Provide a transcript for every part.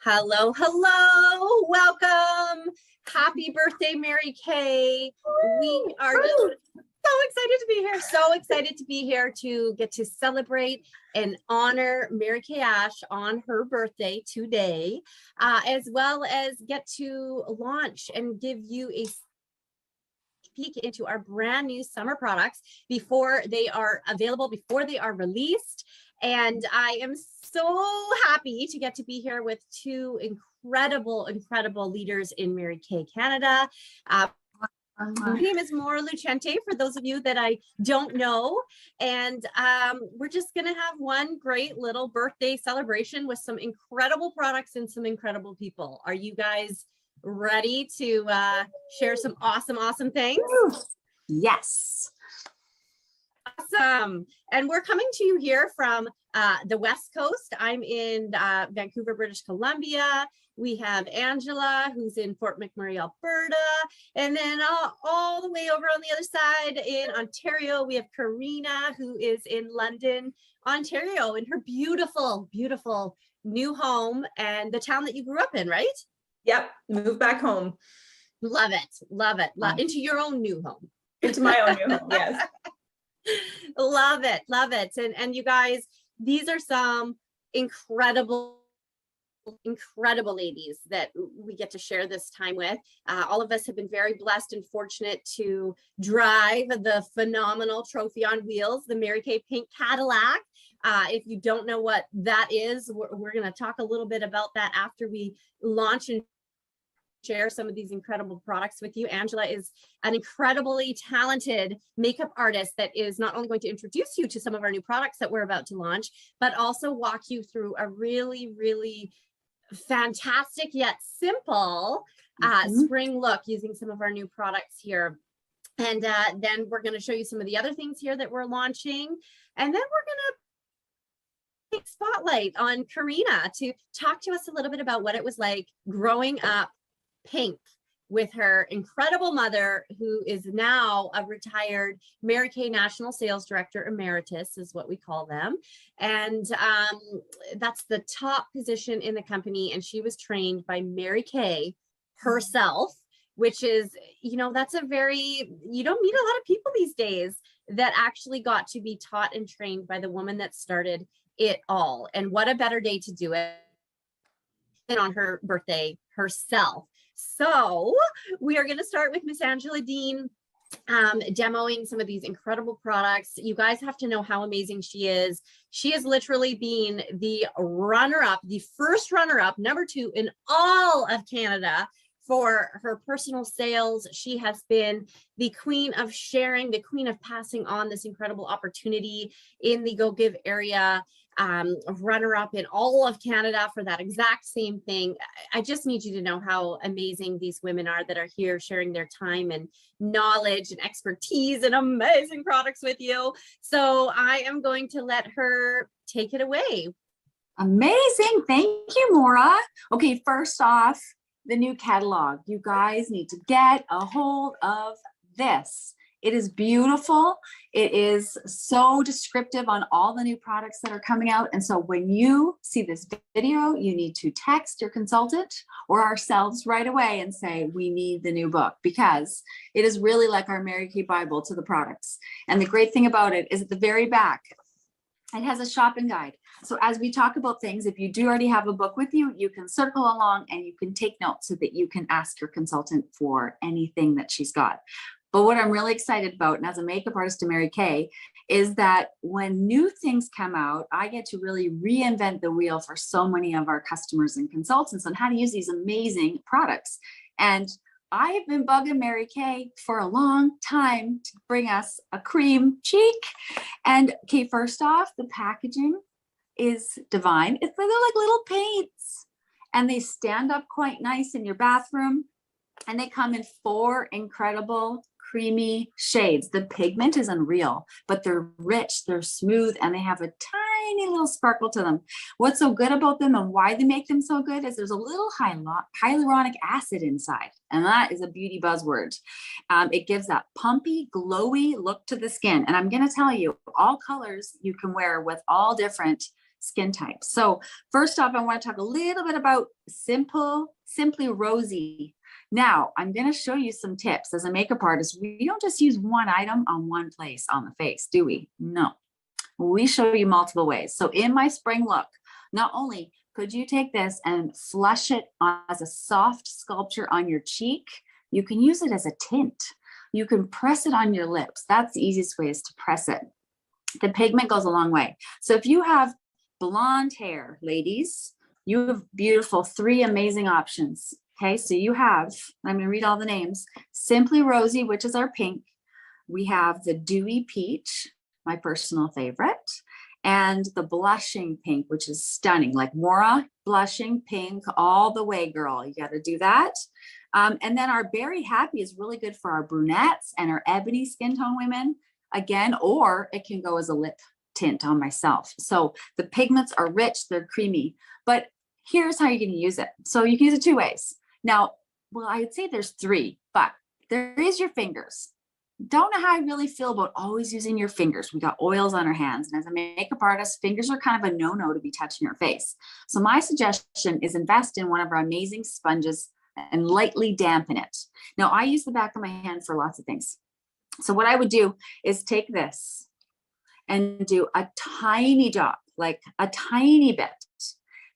Hello, hello, welcome. Happy birthday, Mary Kay. We are just so excited to be here. So excited to be here to get to celebrate and honor Mary Kay Ash on her birthday today, as well as get to launch and give you a peek into our brand new summer products before they are available, before they are released. And I am so happy to get to be here with two incredible leaders in Mary Kay Canada. My name is Maura Lucente, for those of you that I don't know. And we're just going to have one great little birthday celebration with some incredible products and some incredible people. Are you guys ready to share some awesome things? Yes. Awesome. And we're coming to you here from the West Coast. I'm in Vancouver, British Columbia. We have Angela, who's in Fort McMurray, Alberta. And then all the way over on the other side in Ontario, we have Karina, who is in London, Ontario, in her beautiful new home and the town that you grew up in, right? Yep, moved back home. Love it. Into your own new home. Into my own new home, yes. Love it. And you guys, these are some incredible ladies that we get to share this time with. All of us have been very blessed and fortunate to drive the phenomenal trophy on wheels, the Mary Kay Pink Cadillac. If you don't know what that is, we're going to talk a little bit about that after we launch and share some of these incredible products with you. Angela is an incredibly talented makeup artist that is not only going to introduce you to some of our new products that we're about to launch, but also walk you through a really fantastic yet simple spring look using some of our new products here. And then we're going to show you some of the other things here that we're launching. And then we're going to take spotlight on Karina to talk to us a little bit about what it was like growing up pink with her incredible mother, who is now a retired Mary Kay National Sales Director Emeritus, is what we call them. And that's the top position in the company. And she was trained by Mary Kay herself, which is, that's you don't meet a lot of people these days that actually got to be taught and trained by the woman that started it all. And what a better day to do it than on her birthday herself. So we are going to start with Miss Angela Dean demoing some of these incredible products. You guys have to know how amazing she is. She has literally been the runner-up, the first runner-up, number 2 in all of Canada for her personal sales. She has been the queen of sharing, the queen of passing on this incredible opportunity in the Go Give area. Runner-up in all of Canada for that exact same thing. I just need you to know how amazing these women are that are here sharing their time and knowledge and expertise and amazing products with you. So I am going to let her take it away. Amazing. Thank you, Maura. Okay, first off, the new catalog. You guys need to get a hold of this. It is beautiful. It is so descriptive on all the new products that are coming out. And so when you see this video, you need to text your consultant or ourselves right away and say, we need the new book, because it is really like our Mary Kay Bible to the products. And the great thing about it is at the very back, it has a shopping guide. So as we talk about things, if you do already have a book with you, you can circle along and you can take notes so that you can ask your consultant for anything that she's got. But what I'm really excited about, and as a makeup artist to Mary Kay, is that when new things come out, I get to really reinvent the wheel for so many of our customers and consultants on how to use these amazing products. And I've been bugging Mary Kay for a long time to bring us a cream cheek. And okay, first off, the packaging is divine. They're like little paints, and they stand up quite nice in your bathroom. And they come in 4 incredible creamy shades. The pigment is unreal, but they're rich, they're smooth, and they have a tiny little sparkle to them. What's so good about them and why they make them so good is there's a little hyaluronic acid inside, and that is a beauty buzzword. It gives that pumpy, glowy look to the skin. And I'm going to tell you, all colors you can wear with all different skin types. So first off, I want to talk a little bit about Simply Rosy. Now, I'm going to show you some tips. As a makeup artist, we don't just use one item on one place on the face, do we? No, we show you multiple ways. So in my spring look, not only could you take this and flush it as a soft sculpture on your cheek, you can use it as a tint. You can press it on your lips. That's the easiest way, is to press it. The pigment goes a long way. So if you have blonde hair, ladies, you have beautiful 3 amazing options. Okay, so you have, I'm going to read all the names, Simply Rosy, which is our pink. We have the Dewy Peach, my personal favorite, and the Blushing Pink, which is stunning. Like Mora, blushing pink all the way, girl. You got to do that. And then our Berry Happy is really good for our brunettes and our ebony skin tone women, again, or it can go as a lip tint on myself. So the pigments are rich, they're creamy, but here's how you're going to use it. So you can use it 2 ways. Now, well, I would say there's 3, but there is your fingers. Don't know how I really feel about always using your fingers. We got oils on our hands. And as a makeup artist, fingers are kind of a no-no to be touching your face. So my suggestion is invest in one of our amazing sponges and lightly dampen it. Now, I use the back of my hand for lots of things. So what I would do is take this and do a tiny dot, like a tiny bit.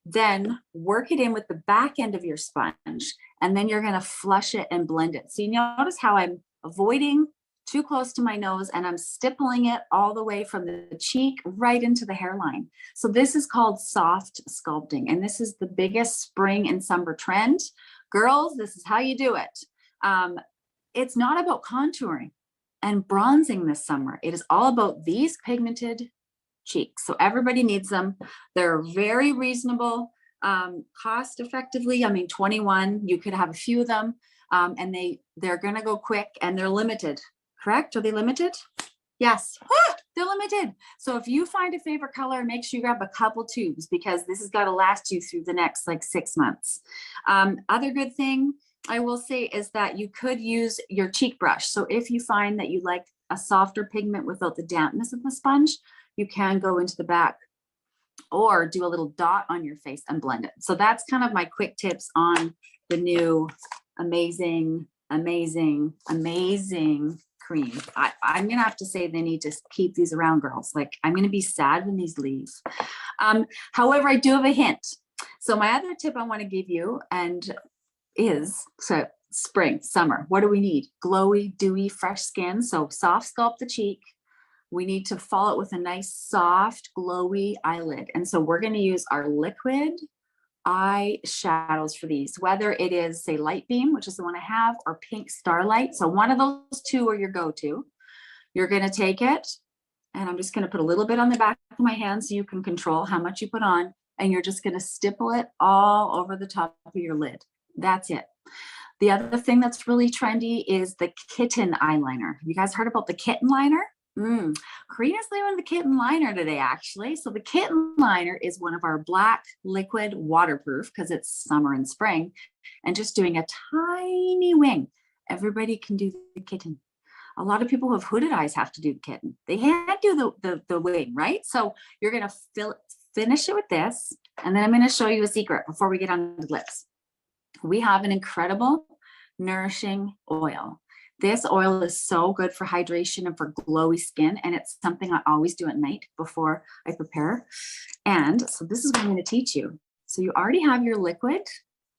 Then work it in with the back end of your sponge, and then you're going to flush it and blend it. So you notice how I'm avoiding too close to my nose, and I'm stippling it all the way from the cheek right into the hairline. So this is called soft sculpting, and this is the biggest spring and summer trend. Girls, this is how you do it. It's not about contouring and bronzing this summer. It is all about these pigmented cheeks. So everybody needs them. They're very reasonable, cost effectively. I mean, 21, you could have a few of them, and they're going to go quick, and they're limited. Correct? Are they limited? Yes, they're limited. So if you find a favorite color, make sure you grab a couple tubes, because this has got to last you through the next like 6 months. Other good thing I will say is that you could use your cheek brush. So if you find that you like a softer pigment without the dampness of the sponge, you can go into the back or do a little dot on your face and blend it. So that's kind of my quick tips on the new amazing cream. I'm gonna have to say they need to keep these around, girls. Like, I'm gonna be sad when these leave. However, I do have a hint. So my other tip I want to give you is spring, summer. What do we need? Glowy, dewy, fresh skin. So soft sculpt the cheek. We need to follow it with a nice, soft, glowy eyelid. And so we're going to use our liquid eye shadows for these, whether it is, say, Light Beam, which is the one I have, or Pink Starlight. So one of those 2 are your go-to. You're going to take it, and I'm just going to put a little bit on the back of my hand so you can control how much you put on, and you're just going to stipple it all over the top of your lid. That's it. The other thing that's really trendy is the Kitten Eyeliner. Have you guys heard about the Kitten Liner? Karina's doing the Kitten Liner today, actually. So the Kitten Liner is one of our black liquid waterproof, because it's summer and spring, and just doing a tiny wing. Everybody can do the kitten. A lot of people who have hooded eyes have to do the kitten. They can't do the wing, right? So you're going to finish it with this, and then I'm going to show you a secret before we get on the lips. We have an incredible nourishing oil. This oil is so good for hydration and for glowy skin, and it's something I always do at night before I prepare. And so this is what I'm going to teach you. So you already have your liquid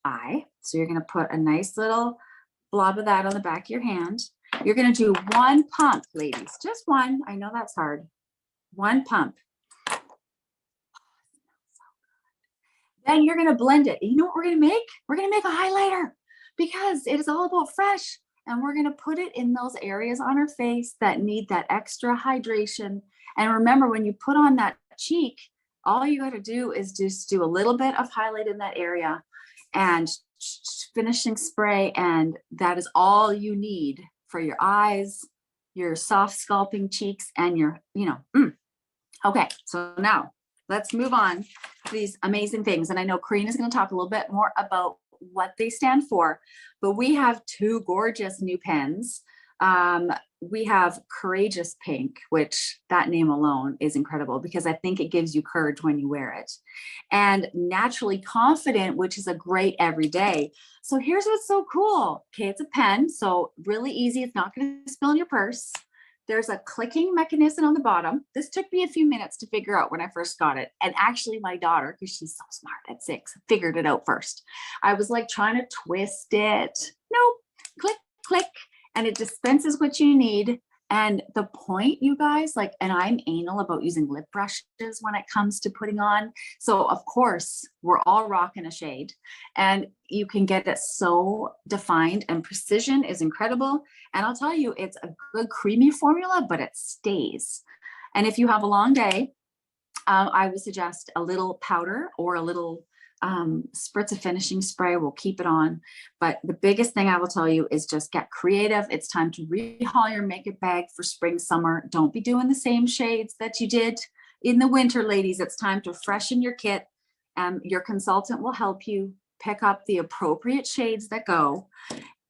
eye. So you're going to put a nice little blob of that on the back of your hand. You're going to do 1 pump, ladies, just 1. I know that's hard. 1 pump. Then you're going to blend it. You know what we're going to make? We're going to make a highlighter, because it is all about fresh. And we're going to put it in those areas on our face that need that extra hydration. And remember, when you put on that cheek, all you got to do is just do a little bit of highlight in that area and finishing spray. And that is all you need for your eyes, your soft sculpting cheeks, and your, Okay, so now let's move on to these amazing things. And I know Karina's going to talk a little bit more about what they stand for, but we have 2 gorgeous new pens. we have Courageous Pink, which that name alone is incredible because I think it gives you courage when you wear it. And Naturally Confident, which is a great everyday. So here's what's so cool. Okay, it's a pen, so really easy. It's not going to spill in your purse. There's a clicking mechanism on the bottom. This took me a few minutes to figure out when I first got it. And actually my daughter, because she's so smart at 6, figured it out first. I was like trying to twist it. Nope, click, click. And it dispenses what you need. And the point, you guys, like, and I'm anal about using lip brushes when it comes to putting on. So of course, we're all rocking a shade and you can get it so defined, and precision is incredible. And I'll tell you, it's a good creamy formula, but it stays. And if you have a long day, I would suggest a little powder or a little spritz of finishing spray will keep it on. But the biggest thing I will tell you is just get creative. It's time to rehaul your makeup bag for spring, summer. Don't be doing the same shades that you did in the winter, ladies. It's time to freshen your kit. Your consultant will help you pick up the appropriate shades that go.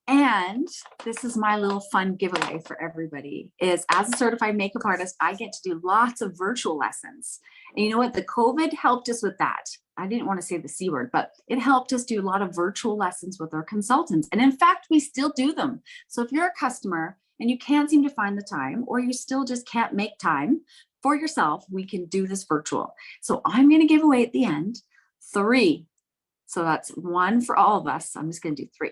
And this is my little fun giveaway for everybody is, as a certified makeup artist, I get to do lots of virtual lessons. And you know what? The COVID helped us with that. I didn't want to say the C word, but it helped us do a lot of virtual lessons with our consultants. And in fact, we still do them. So if you're a customer and you can't seem to find the time, or you still just can't make time for yourself, we can do this virtual. So I'm going to give away at the end 3. So that's 1 for all of us. I'm just going to do 3.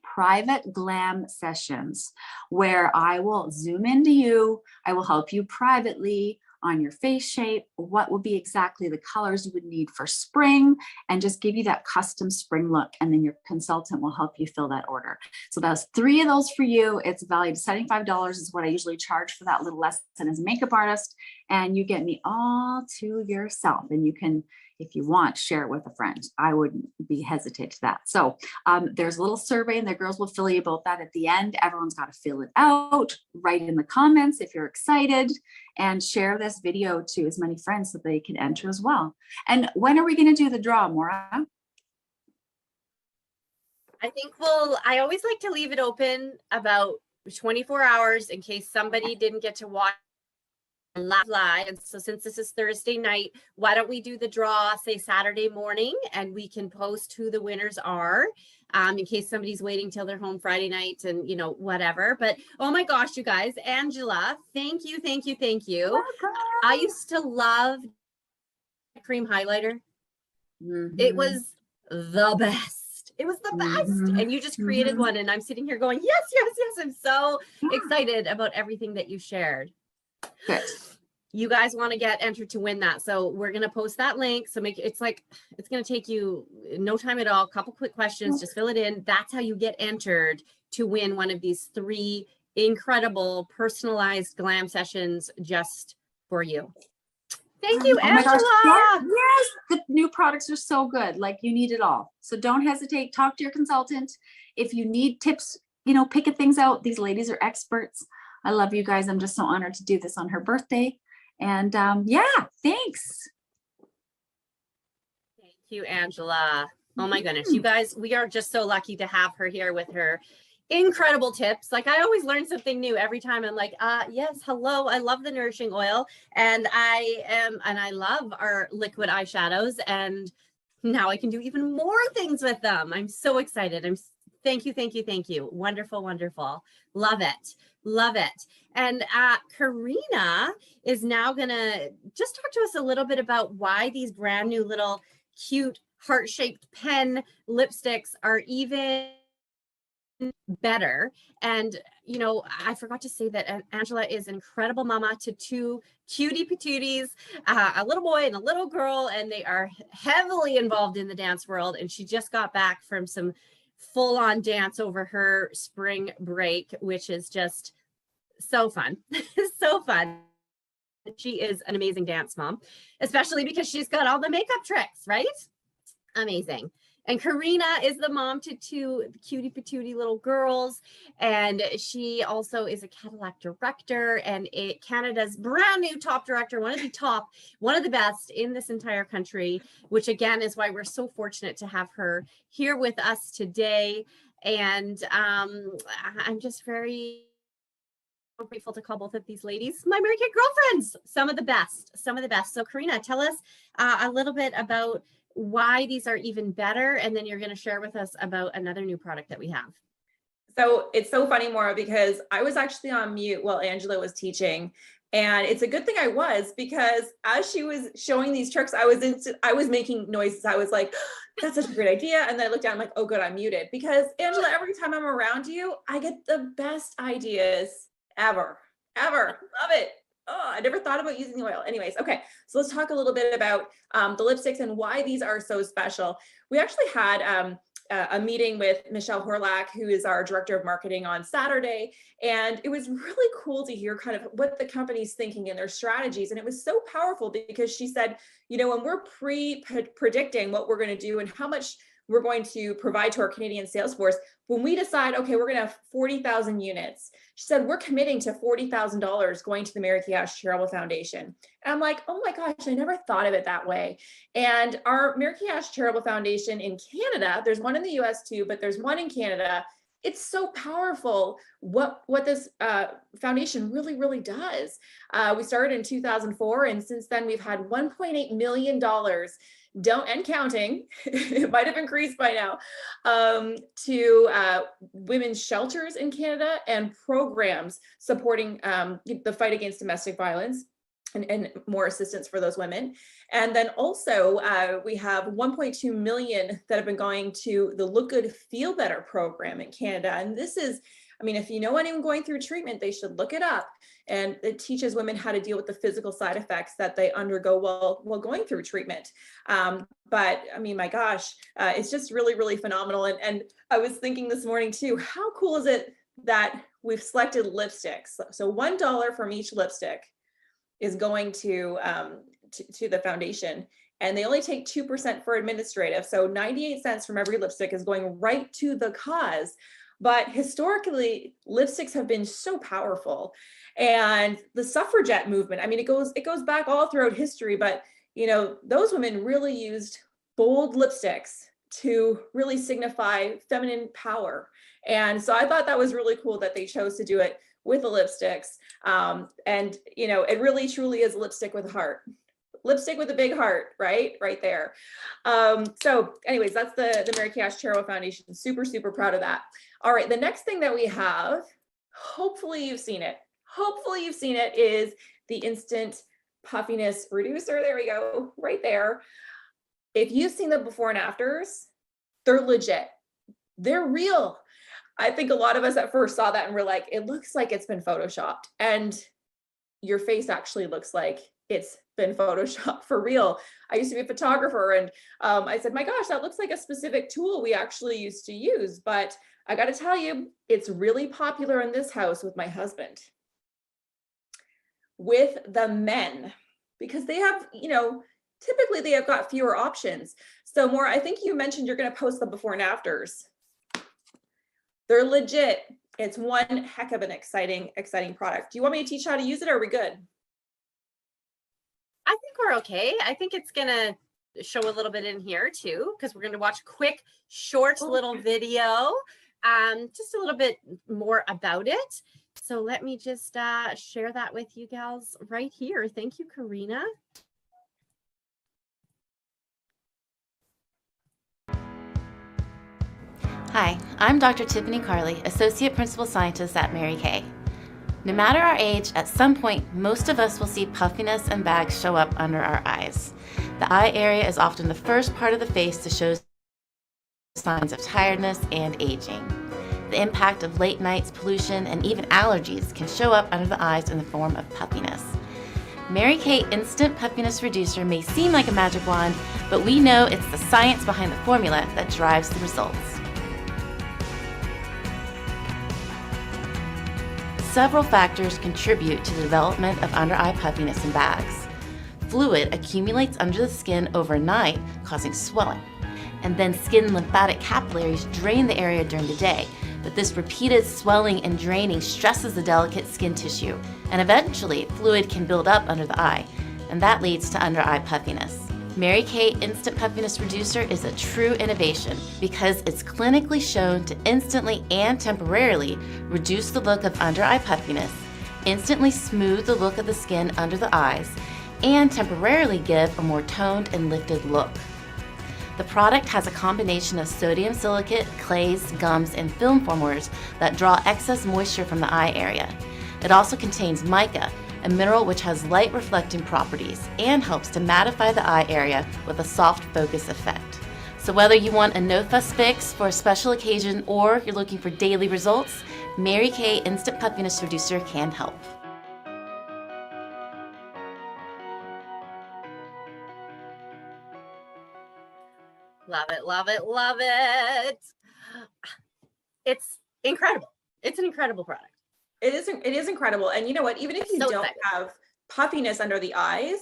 Private glam sessions where I will zoom into you. I will help you privately on your face shape, what will be exactly the colors you would need for spring, and just give you that custom spring look. And then your consultant will help you fill that order. So that's 3 of those for you. It's valued $75 is what I usually charge for that little lesson as a makeup artist. And you get me all to yourself. And you can, if you want, share it with a friend. I wouldn't be hesitant to that. So there's a little survey and the girls will fill you about that at the end. Everyone's got to fill it out. Write in the comments if you're excited, and share this video to as many friends so they can enter as well. And when are we going to do the draw, Maura? I think I always like to leave it open about 24 hours in case somebody didn't get to watch live. And so since this is Thursday night, why don't we do the draw, say Saturday morning, and we can post who the winners are in case somebody's waiting till they're home Friday night and, you know, whatever. But oh my gosh, you guys, Angela, thank you, thank you, thank you. Welcome. I used to love cream highlighter. It was the best. It was the best. And you just created one, and I'm sitting here going, yes, yes, yes. I'm so excited about everything that you shared. Good. You guys want to get entered to win that. So we're going to post that link. So it's going to take you no time at all. A couple quick questions, just fill it in. That's how you get entered to win one of these 3 incredible personalized glam sessions just for you. Thank you, Angela. Gosh, yes, the new products are so good. Like, you need it all. So don't hesitate. Talk to your consultant. If you need tips, you know, picking things out. These ladies are experts. I love you guys. I'm just so honored to do this on her birthday. And yeah, thanks. Thank you, Angela. Oh my goodness. You guys, we are just so lucky to have her here with her incredible tips. Like, I always learn something new every time. I'm like, yes, hello. I love the nourishing oil. And I love our liquid eyeshadows. And now I can do even more things with them. I'm so excited. Thank you, thank you, thank you. Wonderful, wonderful. Love it. Love it. And Karina is now going to just talk to us a little bit about why these brand new little cute heart-shaped pen lipsticks are even better. And, you know, I forgot to say that Angela is an incredible mama to 2 cutie patooties, a little boy and a little girl, and they are heavily involved in the dance world. And she just got back from some full-on dance over her spring break, which is just so fun. So fun. She is an amazing dance mom, especially because she's got all the makeup tricks, right? Amazing. And Karina is the mom to 2 cutie patootie little girls. And she also is a Cadillac director and Canada's brand new top director, one of the best in this entire country, which again is why we're so fortunate to have her here with us today. And I'm just very grateful to call both of these ladies my Mary Kay girlfriends. Some of the best, some of the best. So Karina, tell us a little bit about why these are even better, and then you're going to share with us about another new product that we have. So it's so funny, Maura, because I was actually on mute while Angela was teaching. And it's a good thing I was, because as she was showing these tricks, I was making noises. I was like, that's such a great idea. And then I looked down, I'm like, oh, good, I'm muted. Because Angela, every time I'm around you, I get the best ideas ever. Love it. Oh, I never thought about using the oil. Anyways, okay. So let's talk a little bit about the lipsticks and why these are so special. We actually had a meeting with Michelle Horlack, who is our director of marketing, on Saturday. And it was really cool to hear kind of what the company's thinking and their strategies. And it was so powerful because she said, you know, when we're predicting what we're going to do and how much we're going to provide to our Canadian sales force, when we decide, okay, we're going to have 40,000 units, she said, we're committing to $40,000 going to the Mary Kay Charitable Foundation. And I'm like, oh my gosh, I never thought of it that way. And our Mary Kay Charitable Foundation in Canada, there's one in the US too, but there's one in Canada. It's so powerful what this foundation really does. We started in 2004, and since then we've had $1.8 million, and counting, it might have increased by now, to women's shelters in Canada and programs supporting the fight against domestic violence and more assistance for those women. And then also we have 1.2 million that have been going to the Look Good, Feel Better program in Canada. And this is, I mean, if you know anyone going through treatment, they should look it up. And it teaches women how to deal with the physical side effects that they undergo while going through treatment. But I mean, my gosh, it's just really phenomenal. And I was thinking this morning too, how cool is it that we've selected lipsticks? So $1 from each lipstick is going to the foundation, and they only take 2% for administrative. So 98 cents from every lipstick is going right to the cause. But historically, lipsticks have been so powerful, and the suffragette movement, I mean, it goes back all throughout history, but you know, those women really used bold lipsticks to really signify feminine power. And so I thought that was really cool that they chose to do it with the lipsticks. And you know, it really truly is lipstick with a heart. Lipstick with a big heart, right there. So anyways, that's the Mary Kay Charitable Foundation. Super proud of that. All right, the next thing that we have, hopefully you've seen it, is the Instant Puffiness Reducer. There we go, right there. If you've seen the before and afters, they're legit. They're real. I think a lot of us at first saw that and we're like, it looks like it's been photoshopped, and your face actually looks like it's been photoshopped for real. I used to be a photographer, and I said, my gosh, that looks like a specific tool we actually used to use. But I got to tell you, it's really popular in this house with my husband, with the men, because they have, you know, typically they have got fewer options. So Maura, I think you mentioned you're going to post the before and afters. They're legit. It's one heck of an exciting product. Do you want me to teach how to use it, or are we good? I think we're okay. I think it's gonna show a little bit in here too, because we're gonna watch a quick, short little video, just a little bit more about it. So let me just share that with you gals right here. Thank you, Karina. Hi, I'm Dr. Tiffany Carley, Associate Principal Scientist at Mary Kay. No matter our age, at some point, most of us will see puffiness and bags show up under our eyes. The eye area is often the first part of the face to show signs of tiredness and aging. The impact of late nights, pollution, and even allergies can show up under the eyes in the form of puffiness. Mary Kay Instant Puffiness Reducer may seem like a magic wand, but we know it's the science behind the formula that drives the results. Several factors contribute to the development of under-eye puffiness and bags. Fluid accumulates under the skin overnight, causing swelling, and then skin lymphatic capillaries drain the area during the day. But this repeated swelling and draining stresses the delicate skin tissue, and eventually fluid can build up under the eye, and that leads to under-eye puffiness. Mary Kay Instant Puffiness Reducer is a true innovation because it's clinically shown to instantly and temporarily reduce the look of under-eye puffiness instantly smooth the look of the skin under the eyes and temporarily give a more toned and lifted look. The product has a combination of sodium silicate, clays, gums, and film formers that draw excess moisture from the eye area. It also contains mica, a mineral which has light reflecting properties and helps to mattify the eye area with a soft focus effect. So whether you want a no-fuss fix for a special occasion or you're looking for daily results, Mary Kay Instant Puffiness Reducer can help. Love it, love it, love it. It's incredible. It's an incredible product. It is incredible. And you know what? Even if you So don't excited. have puffiness under the eyes,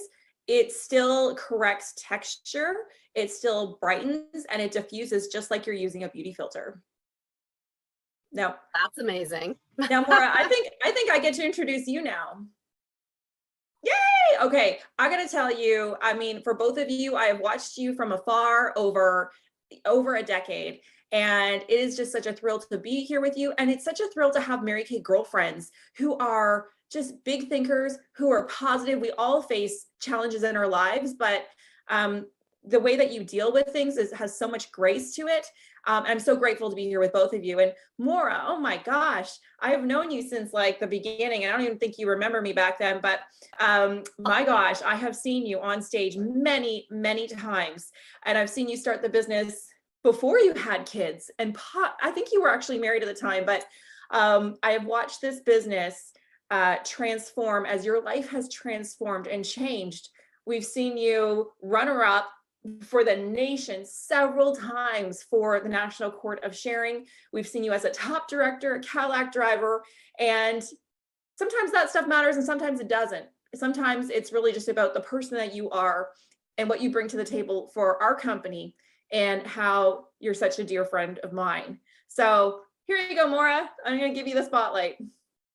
it still corrects texture. It still brightens and it diffuses just like you're using a beauty filter. Now, That's amazing. now, Maura, I think I get to introduce you now. Yay! Okay, I gotta tell you, I mean, for both of you, I have watched you from afar over a decade. And it is just such a thrill to be here with you. And it's such a thrill to have Mary Kay girlfriends who are just big thinkers, who are positive. We all face challenges in our lives, but the way that you deal with things has so much grace to it. I'm so grateful to be here with both of you. And Maura, oh my gosh, I have known you since like the beginning, and I don't even think you remember me back then, but my gosh, I have seen you on stage many, many times. And I've seen you start the business before you had kids. And I think you were actually married at the time, but I have watched this business transform as your life has transformed and changed. We've seen you runner-up for the nation several times for the National Court of Sharing. We've seen you as a top director, a Cadillac driver, and sometimes that stuff matters and sometimes it doesn't. Sometimes it's really just about the person that you are and what you bring to the table for our company and how you're such a dear friend of mine. So here you go, Maura. I'm going to give you the spotlight.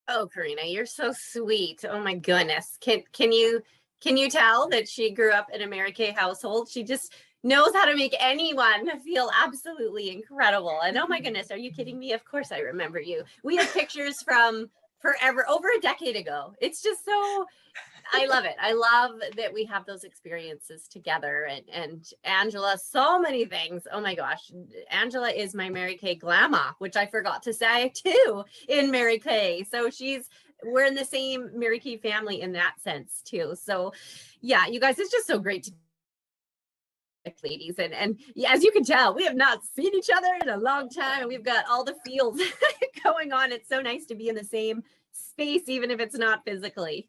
Oh, Karina, you're so sweet. Oh my goodness. Can you tell that she grew up in a Mary Kay household? She just knows how to make anyone feel absolutely incredible. And oh my goodness, are you kidding me? Of course I remember you. We have pictures from forever, over a decade ago. It's just so, I love it. I love that we have those experiences together. And Angela, so many things. Oh my gosh. Angela is my Mary Kay grandma, which I forgot to say too in Mary Kay. So we're in the same Mary Kay family in that sense too. So yeah, you guys, it's just so great to be ladies. And yeah, as you can tell, we have not seen each other in a long time. We've got all the feels going on. It's so nice to be in the same space, even if it's not physically.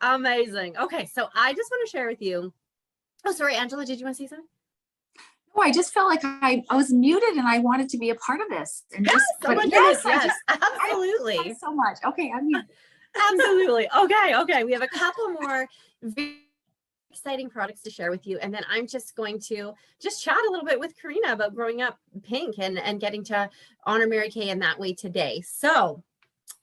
Amazing. Okay, so I just want to share with you. Oh, sorry, Angela, did you want to say something? No, I just felt like I was muted and I wanted to be a part of this. And Yes, just, oh my goodness, yes, absolutely. I so much. Okay, I mean, Absolutely. Okay. We have a couple more very exciting products to share with you. And then I'm just going to just chat a little bit with Karina about growing up pink and getting to honor Mary Kay in that way today. So,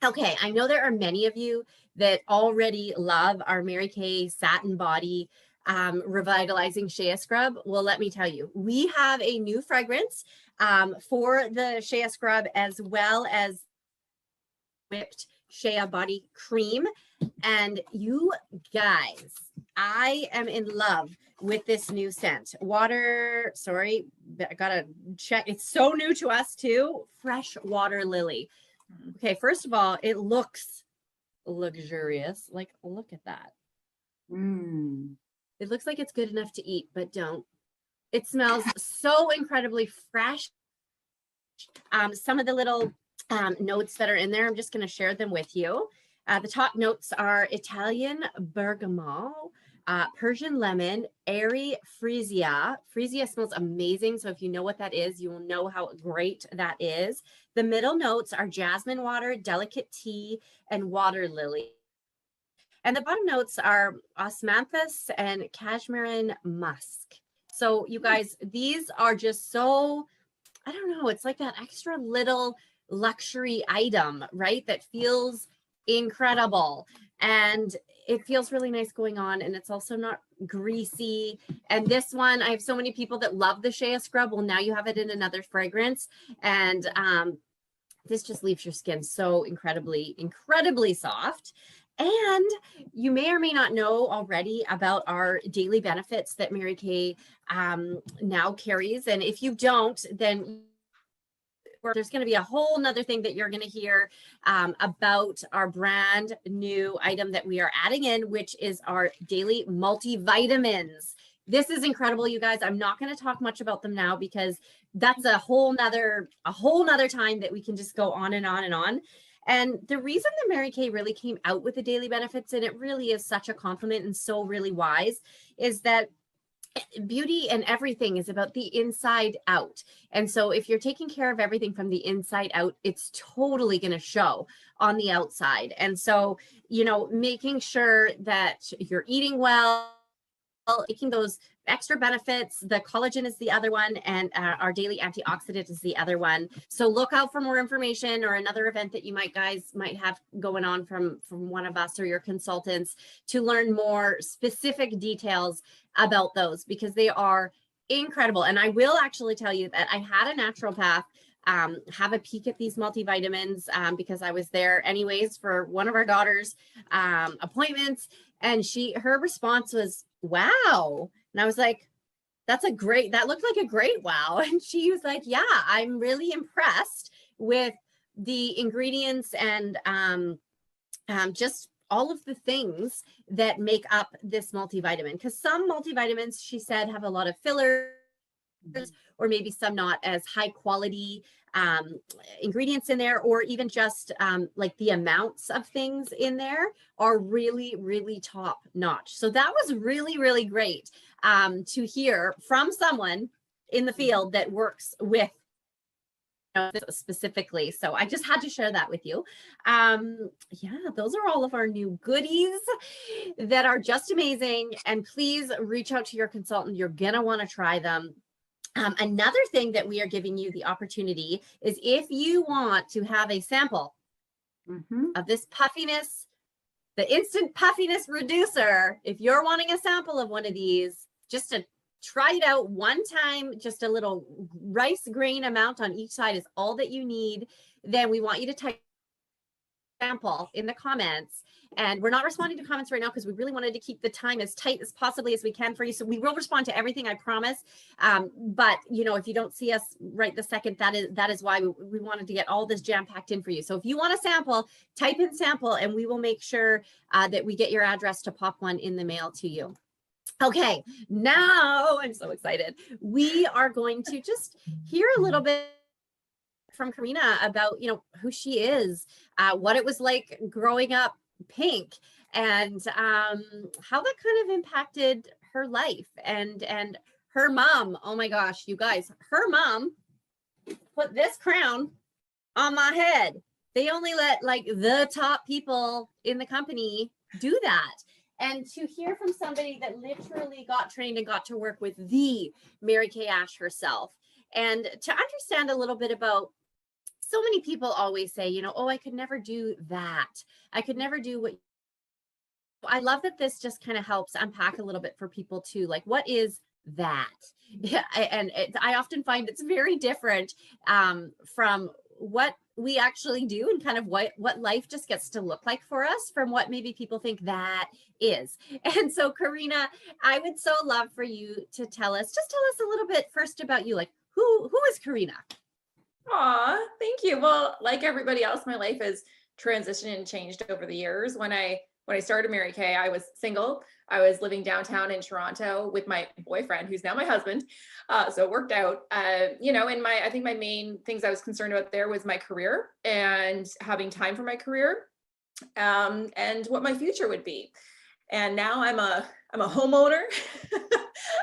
okay, I know there are many of you that already love our Mary Kay Satin Body Revitalizing Shea Scrub. Well, let me tell you, we have a new fragrance for the Shea Scrub, as well as whipped Shea Body Cream. And you guys, I am in love with this new scent. Sorry, I gotta check. It's so new to us too. Fresh Water Lily. Okay, first of all, it looks luxurious. Like, look at that. It looks like it's good enough to eat, but don't. It smells so incredibly fresh. Some of the little notes that are in there, I'm just going to share them with you. The top notes are Italian bergamot, Persian lemon, airy freesia. Freesia smells amazing. So if you know what that is, you will know how great that is. The middle notes are jasmine water, delicate tea, and water lily. And the bottom notes are osmanthus and cashmeran musk. So you guys, these are just so, I don't know, it's like that extra little luxury item, right? That feels incredible. And it feels really nice going on. And it's also not greasy. And this one, I have so many people that love the Shea Scrub. Well, now you have it in another fragrance. And This just leaves your skin so incredibly soft. And you may or may not know already about our daily benefits that Mary Kay now carries. And if you don't, then there's going to be a whole nother thing that you're going to hear about our brand new item that we are adding in, which is our daily multivitamins. This is incredible, you guys. I'm not going to talk much about them now because that's a whole nother time that we can just go on and on and on. And the reason that Mary Kay really came out with the daily benefits, and it really is such a compliment and so really wise, is that beauty and everything is about the inside out. And so if you're taking care of everything from the inside out, it's totally going to show on the outside. And so, making sure that you're eating well, taking those extra benefits. The collagen is the other one, and our daily antioxidant is the other one. So look out for more information or another event that you guys might have going on from one of us or your consultants to learn more specific details about those, because they are incredible. And I will actually tell you that I had a naturopath have a peek at these multivitamins because I was there anyways for one of our daughter's appointments, and her response was, wow. And I was like, that looked like a great wow. And she was like, yeah, I'm really impressed with the ingredients and just all of the things that make up this multivitamin. Because some multivitamins, she said, have a lot of fillers, or maybe some not as high quality ingredients in there, or even just like the amounts of things in there are really, really top notch. So that was really, really great to hear from someone in the field that works with specifically. So I just had to share that with you. Yeah, those are all of our new goodies that are just amazing. And please reach out to your consultant. You're gonna want to try them. Another thing that we are giving you the opportunity is, if you want to have a sample of this puffiness, the instant puffiness reducer, if you're wanting a sample of one of these, just to try it out one time, just a little rice grain amount on each side is all that you need, then we want you to type sample in the comments. And we're not responding to comments right now because we really wanted to keep the time as tight as possibly as we can for you. So we will respond to everything, I promise. But if you don't see us right the second, that is why we wanted to get all this jam packed in for you. So if you want a sample, type in sample, and we will make sure that we get your address to pop one in the mail to you. Okay, now I'm so excited. We are going to just hear a little bit from Karina about, who she is, what it was like growing up pink, and how that kind of impacted her life, and her mom. Oh my gosh, you guys, her mom put this crown on my head. They only let the top people in the company do that. And to hear from somebody that literally got trained and got to work with the Mary Kay Ash herself, and to understand a little bit about, so many people always say, oh, I could never do that. I could never do what. I love that this just kind of helps unpack a little bit for people too. Like, what is that? Yeah, and I often find it's very different from what we actually do, and kind of what life just gets to look like for us from what maybe people think that is. And so, Karina, I would so love for you to tell us a little bit first about you. Like, who is Karina? Aw, thank you. Well, like everybody else, my life has transitioned and changed over the years. When I started Mary Kay, I was single. I was living downtown in Toronto with my boyfriend, who's now my husband. So it worked out. And I think my main things I was concerned about there was my career and having time for my career, and what my future would be. And now I'm a homeowner.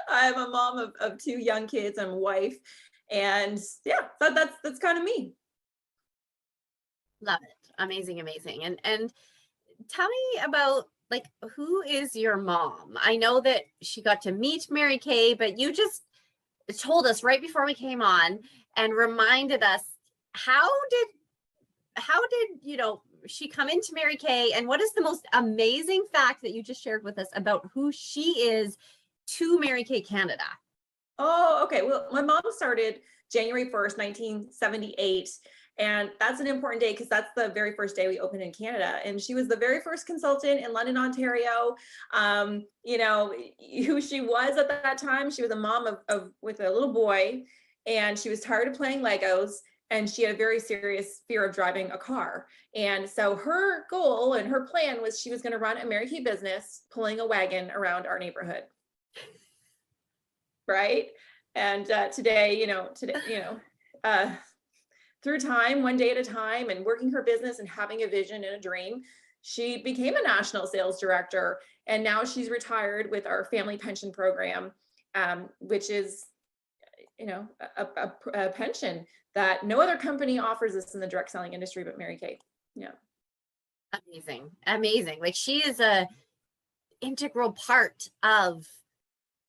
I'm a mom of 2 young kids. I'm a wife. And yeah, that's kind of me. Love it. Amazing. And tell me about, who is your mom? I know that she got to meet Mary Kay, but you just told us right before we came on and reminded us, how did she come into Mary Kay, and what is the most amazing fact that you just shared with us about who she is to Mary Kay Canada? Oh, okay. Well, my mom started January 1st, 1978. And that's an important day because that's the very first day we opened in Canada. And she was the very first consultant in London, Ontario. You know, who she was at that time, she was a mom with a little boy, and she was tired of playing Legos, and she had a very serious fear of driving a car. And so her goal and her plan was she was going to run a Mary Kay business, pulling a wagon around our neighborhood. Right. And today, through time, one day at a time, and working her business and having a vision and a dream, she became a national sales director. And now she's retired with our family pension program, which is, a pension that no other company offers us in the direct selling industry but Mary Kay. Yeah. Amazing. Amazing. Like, she is a integral part of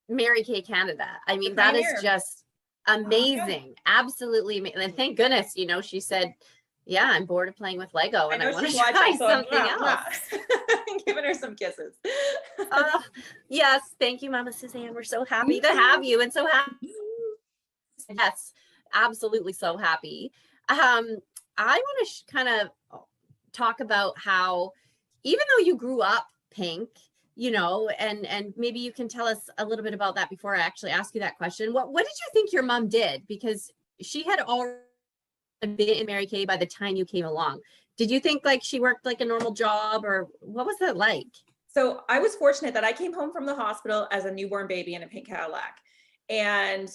Mary Kay Canada. I mean, that is just amazing. Absolutely amazing. And thank goodness, she said, yeah, I'm bored of playing with Lego and I want to try something else. Giving her some kisses. Yes. Thank you, Mama Suzanne. We're so happy to have you, and so happy. Yes, absolutely so happy. I want to kind of talk about how, even though you grew up pink, and maybe you can tell us a little bit about that before I actually ask you that question. What did you think your mom did? Because she had already been in Mary Kay by the time you came along. Did you think like she worked like a normal job, or what was that like? So I was fortunate that I came home from the hospital as a newborn baby in a pink Cadillac. And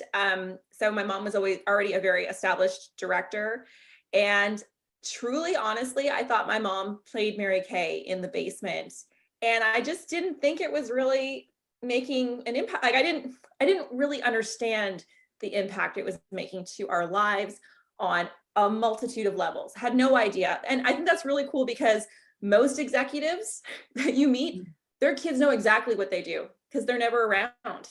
so my mom was already a very established director. And truly, honestly, I thought my mom played Mary Kay in the basement. And I just didn't think it was really making an impact. Like, I didn't really understand the impact it was making to our lives on a multitude of levels. Had no idea. And I think that's really cool, because most executives that you meet, their kids know exactly what they do because they're never around.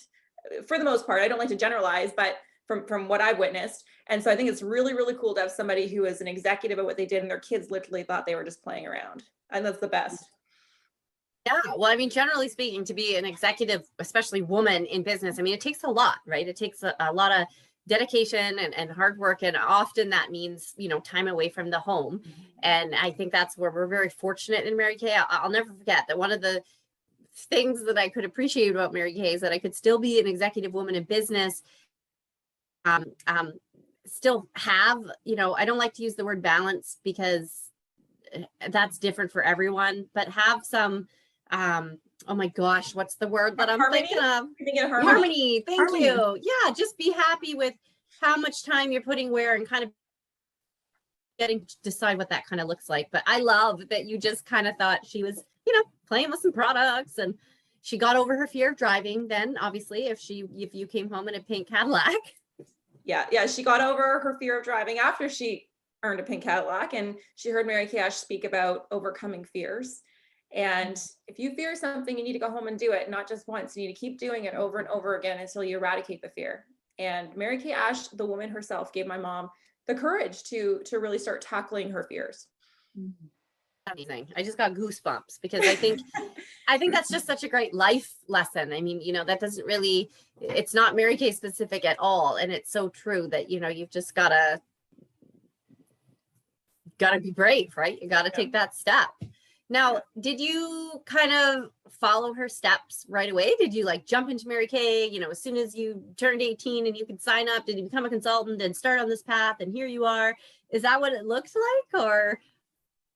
For the most part, I don't like to generalize, but from what I've witnessed. And so I think it's really, really cool to have somebody who is an executive of what they did, and their kids literally thought they were just playing around. And that's the best. Yeah. Well, I mean, generally speaking, to be an executive, especially woman in business, I mean, it takes a lot, right? It takes a lot of dedication and hard work. And often that means, time away from the home. And I think that's where we're very fortunate in Mary Kay. I'll never forget that one of the things that I could appreciate about Mary Kay is that I could still be an executive woman in business, still have, I don't like to use the word balance because that's different for everyone, but have some, oh my gosh, what's the word that I'm thinking of? Harmony. Thank you. Yeah. Just be happy with how much time you're putting where, and kind of getting to decide what that kind of looks like. But I love that you just kind of thought she was, playing with some products, and she got over her fear of driving. Then obviously if you came home in a pink Cadillac. Yeah. She got over her fear of driving after she earned a pink Cadillac, and she heard Mary Kay speak about overcoming fears. And if you fear something, you need to go home and do it. Not just once. You need to keep doing it over and over again until you eradicate the fear. And Mary Kay Ash, the woman herself, gave my mom the courage to really start tackling her fears. Amazing. I just got goosebumps because I think that's just such a great life lesson. I mean, that doesn't really, it's not Mary Kay specific at all. And it's so true that, you've just gotta be brave, right? You gotta take that step. Now, did you kind of follow her steps right away? Did you like jump into Mary Kay, as soon as you turned 18 and you could sign up? Did you become a consultant and start on this path? And here you are. Is that what it looks like? Or?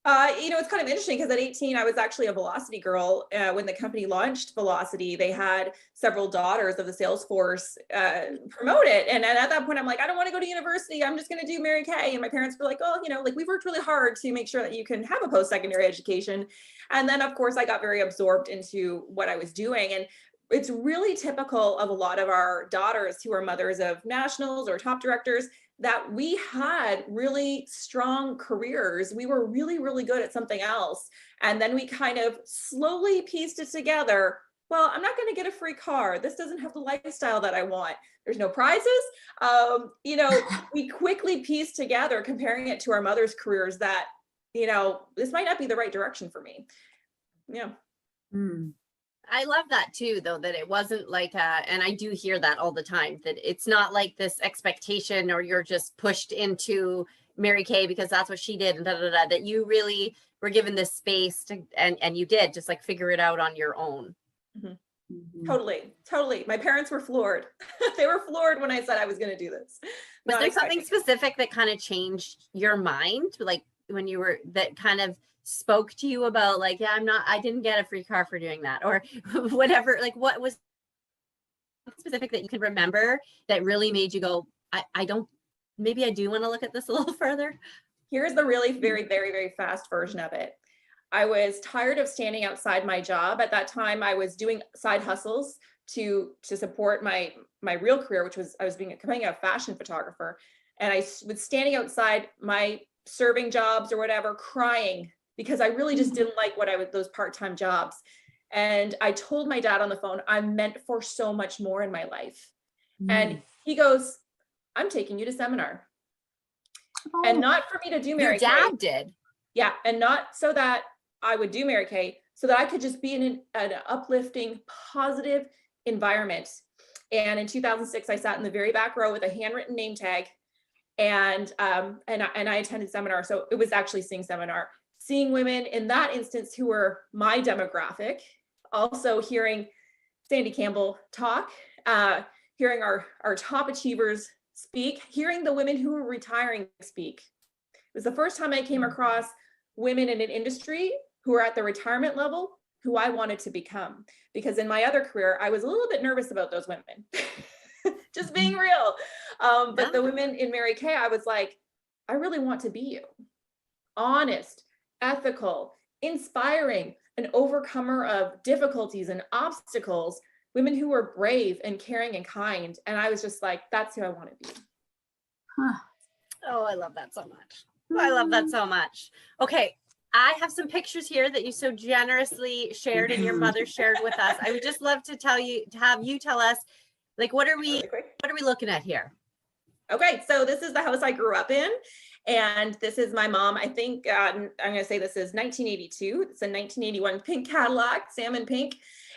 It's kind of interesting because at 18, I was actually a Velocity girl. When the company launched Velocity, they had several daughters of the sales force promote it. And at that point, I'm like, I don't want to go to university. I'm just going to do Mary Kay. And my parents were like, oh, we've worked really hard to make sure that you can have a post-secondary education. And then, of course, I got very absorbed into what I was doing. And it's really typical of a lot of our daughters who are mothers of nationals or top directors that we had really strong careers. We were really, really good at something else. And then we kind of slowly pieced it together. Well, I'm not going to get a free car. This doesn't have the lifestyle that I want. There's no prizes. We quickly pieced together, comparing it to our mother's careers, that, this might not be the right direction for me. Yeah. I love that too, though, that it wasn't like, and I do hear that all the time, that it's not like this expectation or you're just pushed into Mary Kay because that's what she did and that you really were given this space to, and you did just like figure it out on your own. Totally. My parents were floored. They were floored when I said I was going to do this. Was Not there expecting something specific that kind of changed your mind? Like when you were, that kind of spoke to you about like, yeah, I didn't get a free car for doing that or whatever. Like what was specific that you can remember that really made you go, maybe I do want to look at this a little further? Here's the really very, very, very fast version of it. I was tired of standing outside my job. At that time, I was doing side hustles to support my real career, which was I was becoming a fashion photographer. And I was standing outside my serving jobs or whatever, crying because I really just didn't like those part-time jobs. And I told my dad on the phone, I'm meant for so much more in my life. And he goes, I'm taking you to seminar. And not for me to do Mary Kay. Your dad did. Yeah. And not so that I would do Mary Kay, so that I could just be in an uplifting, positive environment. And in 2006, I sat in the very back row with a handwritten name tag, and I attended seminar. So it was actually seeing women in that instance who were my demographic, also hearing Sandy Campbell talk, hearing our top achievers speak, hearing the women who were retiring speak. It was the first time I came across women in an industry who are at the retirement level who I wanted to become. Because in my other career, I was a little bit nervous about those women, just being real. But the women in Mary Kay, I was like, I really want to be you. Honest, ethical, inspiring, an overcomer of difficulties and obstacles, women who were brave and caring and kind. And I was just like, that's who I want to be. Oh, I love that so much. I love that so much. Okay. I have some pictures here that you so generously shared and your mother shared with us. I would just love to have you tell us, like, what are we looking at here? Okay. So this is the house I grew up in. And this is my mom. I think I'm going to say this is 1982. It's a 1981 pink Cadillac, salmon pink.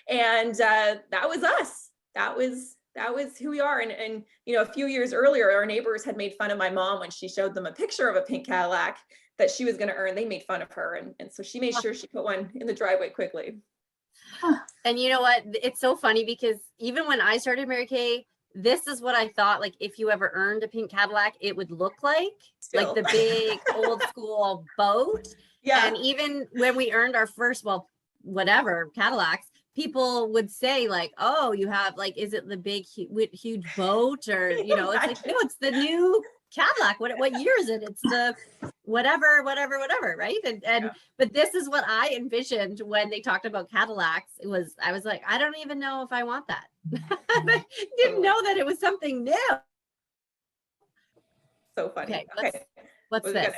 And that was us. That was who we are. And a few years earlier, our neighbors had made fun of my mom when she showed them a picture of a pink Cadillac that she was going to earn. They made fun of her. And so she made sure she put one in the driveway quickly. And you know what? It's so funny because even when I started Mary Kay, this is what I thought, like, if you ever earned a pink Cadillac, it would look like the big old school boat. Yeah. And even when we earned our first, Cadillacs, people would say like, oh, you have like, is it the big, huge boat or, it's like, no, it's the new Cadillac. What year is it? It's the whatever, right? But this is what I envisioned when they talked about Cadillacs. I was like, I don't even know if I want that. I didn't know that it was something new. So funny. Okay. What's this?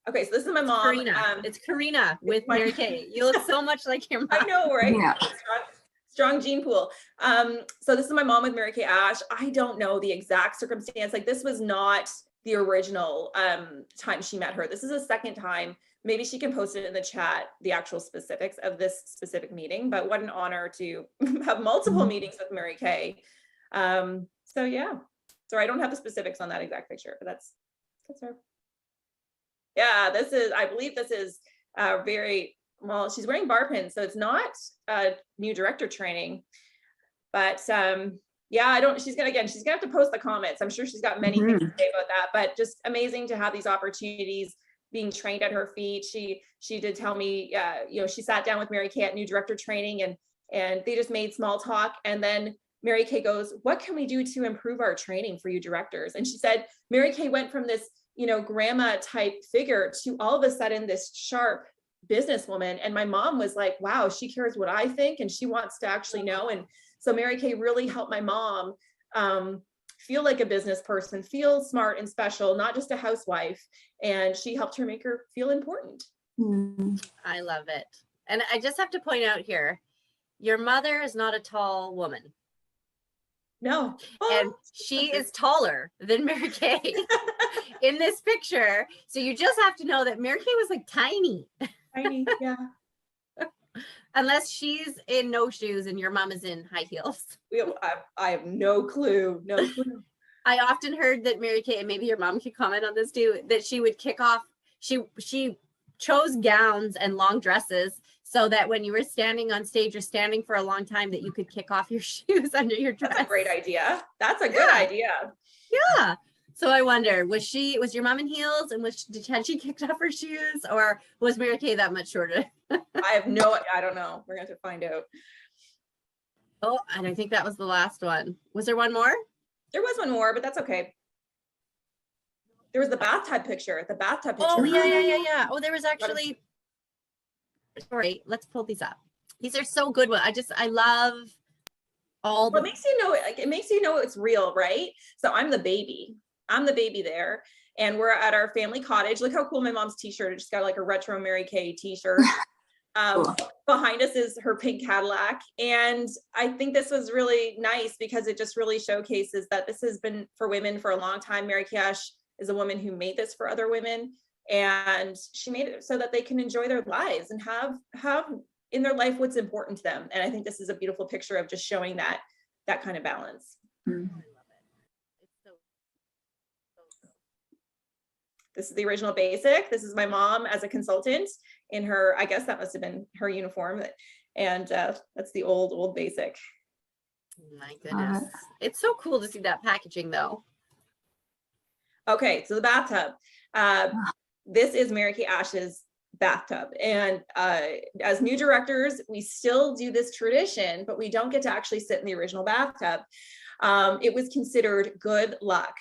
Okay, so this is my mom. Karina. It's Karina with Mary Kay. You look so much like your mom. I know, right? Yeah. Strong gene pool. So this is my mom with Mary Kay Ash. I don't know the exact circumstance. Like, this was not the original time she met her. This is a second time. Maybe she can post it in the chat, the actual specifics of this specific meeting, but what an honor to have multiple meetings with Mary Kay. So yeah, sorry, I don't have the specifics on that exact picture, but that's her. Yeah, I believe this is she's wearing bar pins, so it's not new director training, but she's gonna have to post the comments. I'm sure she's got many things to say about that, but just amazing to have these opportunities, being trained at her feet. She did tell me, she sat down with Mary Kay at new director training and they just made small talk. And then Mary Kay goes, what can we do to improve our training for you directors? And she said, Mary Kay went from this, grandma type figure to all of a sudden this sharp businesswoman. And my mom was like, wow, she cares what I think. And she wants to actually know. And so Mary Kay really helped my mom feel like a business person, feel smart and special, not just a housewife. And she helped her make her feel important. I love it. And I just have to point out here, your mother is not a tall woman. No. And she is taller than Mary Kay in this picture. So you just have to know that Mary Kay was like tiny. Tiny, yeah. Unless she's in no shoes and your mom is in high heels. I have no clue. I often heard that Mary Kay, and maybe your mom could comment on this too, that she would kick off, she chose gowns and long dresses so that when you were standing on stage or standing for a long time that you could kick off your shoes under your dress. That's a great idea. That's a good idea. Yeah. So I wonder, was your mom in heels and had she kicked off her shoes, or was Mary Kay that much shorter? I don't know. We're going to have to find out. Oh, and I think that was the last one. Was there one more? There was one more, but that's okay. There was the bathtub picture. Oh, yeah. Oh, there was actually, sorry, let's pull these up. These are so good. I love all the. Well, it makes you know it's real, right? So I'm the baby there. And we're at our family cottage. Look how cool my mom's t-shirt. It just got like a retro Mary Kay t-shirt. Cool. Behind us is her pink Cadillac. And I think this was really nice because it just really showcases that this has been for women for a long time. Mary Kay is a woman who made this for other women. And she made it so that they can enjoy their lives and have in their life what's important to them. And I think this is a beautiful picture of just showing that kind of balance. Mm-hmm. This is the original basic. This is my mom as a consultant in her, I guess that must have been her uniform. And that's the old basic. My goodness. It's so cool to see that packaging though. Okay, so the bathtub. This is Mary Kay Ash's bathtub. And as new directors, we still do this tradition, but we don't get to actually sit in the original bathtub. It was considered good luck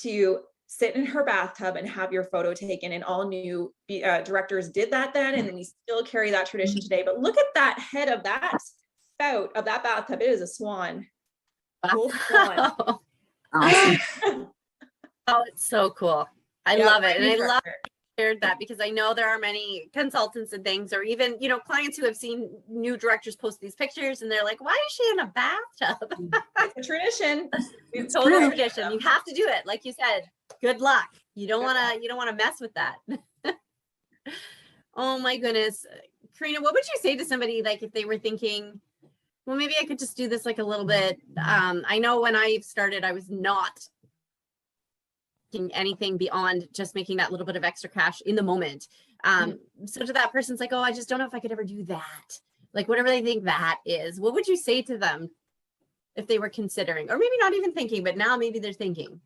to sit in her bathtub and have your photo taken, and all new directors did that then, and we still carry that tradition today. But look at that head of that spout of that bathtub. It is a swan. Cool swan. Awesome. Oh, it's so cool. I love it. And I love that because I know there are many consultants and things, or even, clients who have seen new directors post these pictures and they're like, why is she in a bathtub? It's a tradition. It's total tradition. You have to do it. Like you said, good luck. You don't want to mess with that. Oh my goodness. Karina, what would you say to somebody like if they were thinking, well, maybe I could just do this like a little bit. I know when I started, I was not anything beyond just making that little bit of extra cash in the moment. So to that person's like, oh, I just don't know if I could ever do that. Like whatever they think that is, what would you say to them if they were considering, or maybe not even thinking, but now maybe they're thinking?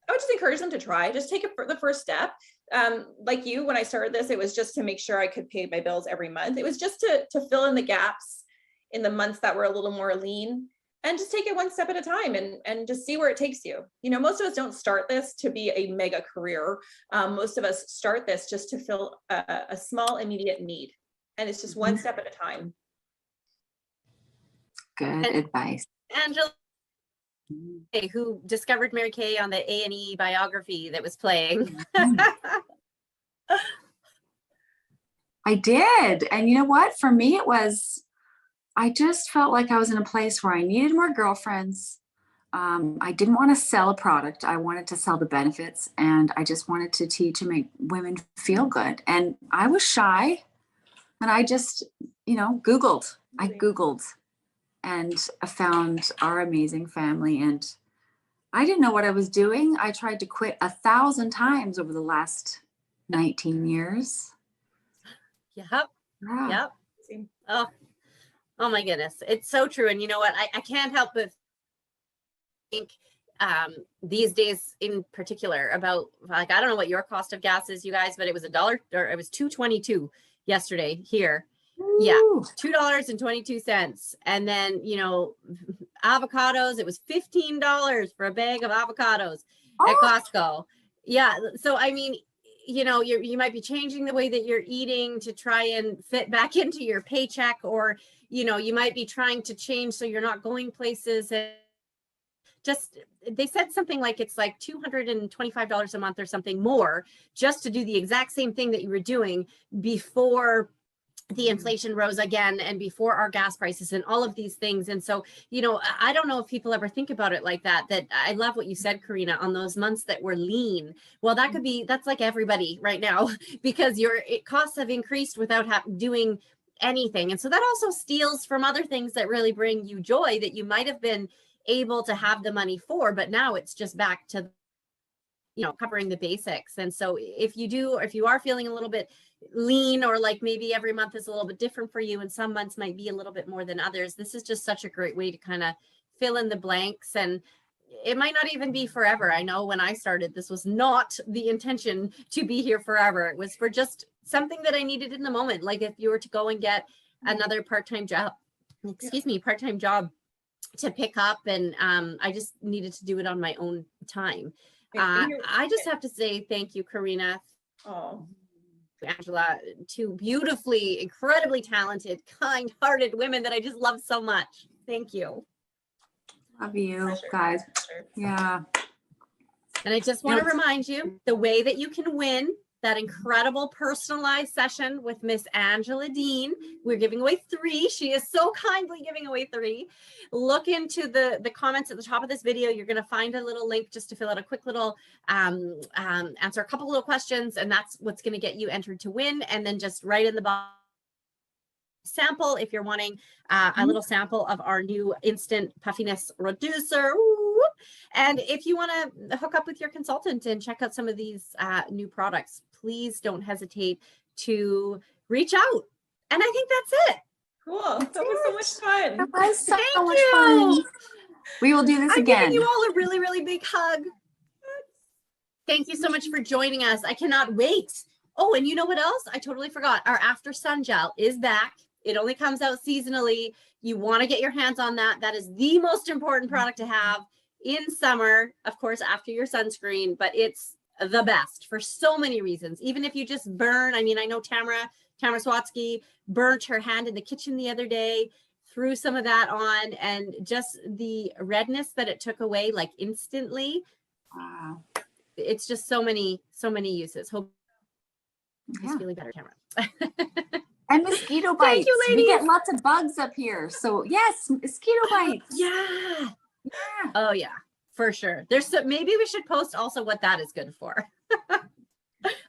I would just encourage them to try, just take it for the first step. Like you, when I started this, it was just to make sure I could pay my bills every month. It was just to fill in the gaps in the months that were a little more lean, and just take it one step at a time and just see where it takes you. Most of us don't start this to be a mega career. Most of us start this just to fill a small immediate need. And it's just one step at a time. Good advice. Angela, who discovered Mary Kay on the A&E biography that was playing. I did. And you know what? For me, I just felt like I was in a place where I needed more girlfriends. I didn't want to sell a product. I wanted to sell the benefits, and I just wanted to teach and make women feel good. And I was shy, and I just, Googled. I Googled and I found our amazing family, and I didn't know what I was doing. I tried to quit 1,000 times over the last 19 years. Yep. Yeah. Yep. Oh my goodness. It's so true. And you know what? I can't help but think these days in particular about, like, I don't know what your cost of gas is, you guys, but it was $1 or it was $2.22 yesterday here. Ooh. Yeah. $2.22. And then, avocados, it was $15 for a bag of avocados at Costco. Yeah. So, I mean, you might be changing the way that you're eating to try and fit back into your paycheck, or, you might be trying to change so you're not going places. And just, they said something like it's like $225 a month or something more just to do the exact same thing that you were doing before the inflation rose again and before our gas prices and all of these things. And so, I don't know if people ever think about it like that I love what you said, Karina, on those months that were lean. Well, that's like everybody right now, because your costs have increased without doing anything. And so that also steals from other things that really bring you joy that you might have been able to have the money for, but now it's just back to, you know, covering the basics. And so if you are feeling a little bit lean, or like maybe every month is a little bit different for you and some months might be a little bit more than others, this is just such a great way to kind of fill in the blanks. And it might not even be forever. I know when I started, this was not the intention to be here forever. It was for just something that I needed in the moment. Like if you were to go and get another part-time job to pick up, and I just needed to do it on my own time. I just have to say thank you, Karina. Oh, Angela, two beautifully, incredibly talented, kind-hearted women that I just love so much. Thank you. Love you pleasure. guys. Pleasure. Yeah. And I just want to remind you the way that you can win that incredible personalized session with Miss Angela Dean. We're giving away 3. She is so kindly giving away 3. Look into the comments at the top of this video. You're going to find a little link just to fill out a quick little answer a couple little questions, and that's what's going to get you entered to win. And then just right in the bottom, sample if you're wanting a little sample of our new instant puffiness reducer. Ooh. And if you want to hook up with your consultant and check out some of these new products, please don't hesitate to reach out. And I think that's it. Cool. That was so much fun. That was so Thank much you. fun. We will do this I'm again. giving you all a really, really big hug. Thank you so much for joining us. I cannot wait. Oh, and you know what else? I totally forgot. Our After Sun Gel is back. It only comes out seasonally. You want to get your hands on that. That is the most important product to have in summer, of course, after your sunscreen, but it's the best for so many reasons. Even if you just burn, I mean, I know Tamara Swatsky burnt her hand in the kitchen the other day, threw some of that on, and just the redness that it took away like instantly. Wow. It's just so many uses. Hope Yeah. it's feeling better, Tamara. And mosquito bites. Thank you, We get ladies. lots of bugs up here. So yes, mosquito bites. Yeah. Yeah. Oh yeah, for sure. There's maybe we should post also what that is good for.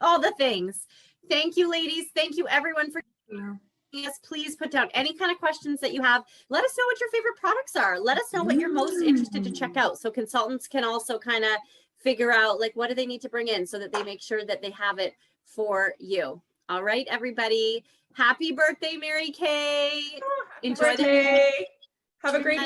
All the things. Thank you, ladies. Thank you, everyone, for joining us. Please put down any kind of questions that you have. Let us know what your favorite products are. Let us know what you're most interested to check out, so consultants can also kind of figure out like what do they need to bring in so that they make sure that they have it for you. All right, everybody. Happy birthday, Mary Kay. Oh, happy Enjoy birthday. Have a great